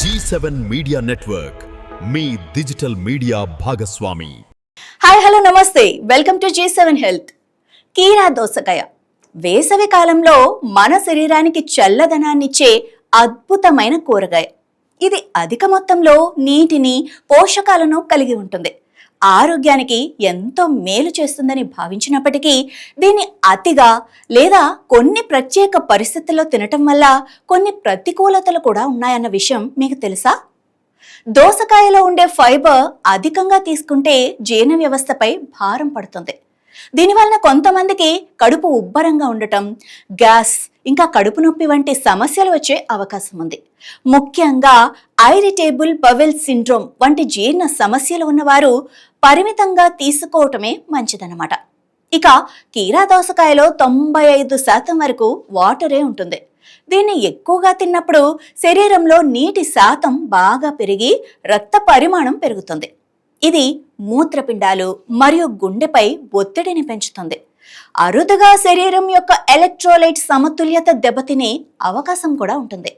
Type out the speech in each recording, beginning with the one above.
G7 media network మీ digital media భాగస్వామి. Hi hello నమస్తే, welcome to G7 health. కీరా దోసకాయ వేసవి కాలంలో మన శరీరానికి చల్లదనాన్నిచ్చే అద్భుతమైన కూరగాయ. ఇది అధిక మొత్తంలో నీటిని, పోషకాలను కలిగి ఉంటుంది. ఆరోగ్యానికి ఎంతో మేలు చేస్తుందని భావించినప్పటికీ దీన్ని అతిగా లేదా కొన్ని ప్రత్యేక పరిస్థితుల్లో తినటం వల్ల కొన్ని ప్రతికూలతలు కూడా ఉన్నాయన్న విషయం మీకు తెలుసా? దోసకాయలో ఉండే ఫైబర్ అధికంగా తీసుకుంటే జీర్ణ వ్యవస్థపై భారం పడుతుంది. దీనివలన కొంతమందికి కడుపు ఉబ్బరంగా ఉండటం, గ్యాస్, ఇంకా కడుపు నొప్పి వంటి సమస్యలు వచ్చే అవకాశం ఉంది. ముఖ్యంగా ఇరిటేబుల్ బవెల్ సిండ్రోమ్ వంటి జీర్ణ సమస్యలు ఉన్నవారు పరిమితంగా తీసుకోవటమే మంచిదన్నమాట. ఇక కీరా దోసకాయలో 95% వరకు వాటరే ఉంటుంది. దీన్ని ఎక్కువగా తిన్నప్పుడు శరీరంలో నీటి శాతం బాగా పెరిగి రక్త పరిమాణం పెరుగుతుంది. ఇది మూత్రపిండాలు మరియు గుండెపై ఒత్తిడిని పెంచుతుంది. అరుదుగా శరీరం యొక్క ఎలక్ట్రోలైట్ సమతుల్యత దెబ్బతినే అవకాశం కూడా ఉంటుంది.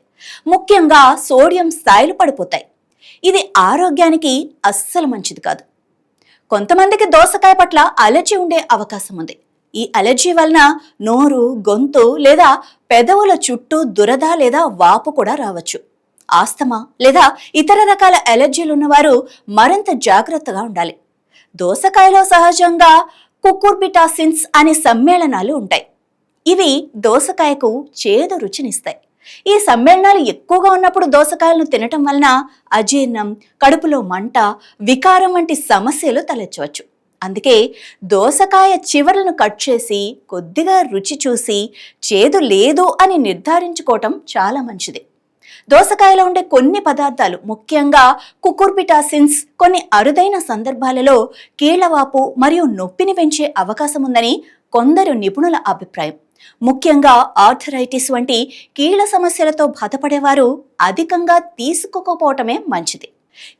ముఖ్యంగా సోడియం స్థాయిలు పడిపోతాయి. ఇది ఆరోగ్యానికి అస్సలు మంచిది కాదు. కొంతమందికి దోసకాయ పట్ల అలర్జీ ఉండే అవకాశం ఉంది. ఈ అలర్జీ వలన నోరు, గొంతు లేదా పెదవుల చుట్టూ దురద లేదా వాపు కూడా రావచ్చు. ఆస్తమా లేదా ఇతర రకాల అలర్జీలు ఉన్నవారు మరింత జాగ్రత్తగా ఉండాలి. దోసకాయలో సహజంగా కుకుర్బిటాసిన్స్ అనే సమ్మేళనాలు ఉంటాయి. ఇవి దోసకాయకు చేదు రుచినిస్తాయి. ఈ సమ్మేళనాలు ఎక్కువగా ఉన్నప్పుడు దోసకాయలను తినటం వలన అజీర్ణం, కడుపులో మంట, వికారం వంటి సమస్యలు తలెత్తవచ్చు. అందుకే దోసకాయ చివరలను కట్ చేసి కొద్దిగా రుచి చూసి చేదు లేదు అని నిర్ధారించుకోవటం చాలా మంచిది. దోసకాయలో ఉండే కొన్ని పదార్థాలు, ముఖ్యంగా కుకుర్బిటాసిన్స్, కొన్ని అరుదైన సందర్భాలలో కీళ్లవాపు మరియు నొప్పిని పెంచే అవకాశం ఉందని కొందరు నిపుణుల అభిప్రాయం. ముఖ్యంగా ఆర్థరైటిస్ వంటి కీళ్ల సమస్యలతో బాధపడేవారు అధికంగా తీసుకోకపోవటమే మంచిది.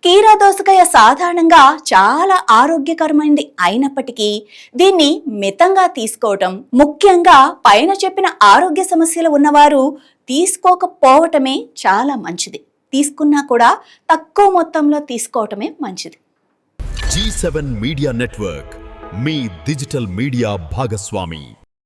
కీరా దోసకాయ సాధారణంగా చాలా ఆరోగ్యకరమైనది అయినప్పటికీ దీన్ని మితంగా తీసుకోవటం, ముఖ్యంగా పైన చెప్పిన ఆరోగ్య సమస్యలు ఉన్నవారు తీసుకోకపోవటమే చాలా మంచిది. తీసుకున్నా కూడా తక్కువ మొత్తంలో తీసుకోవటమే మంచిది. G7 మీడియా నెట్వర్క్ మీ డిజిటల్ మీడియా భాగస్వామి.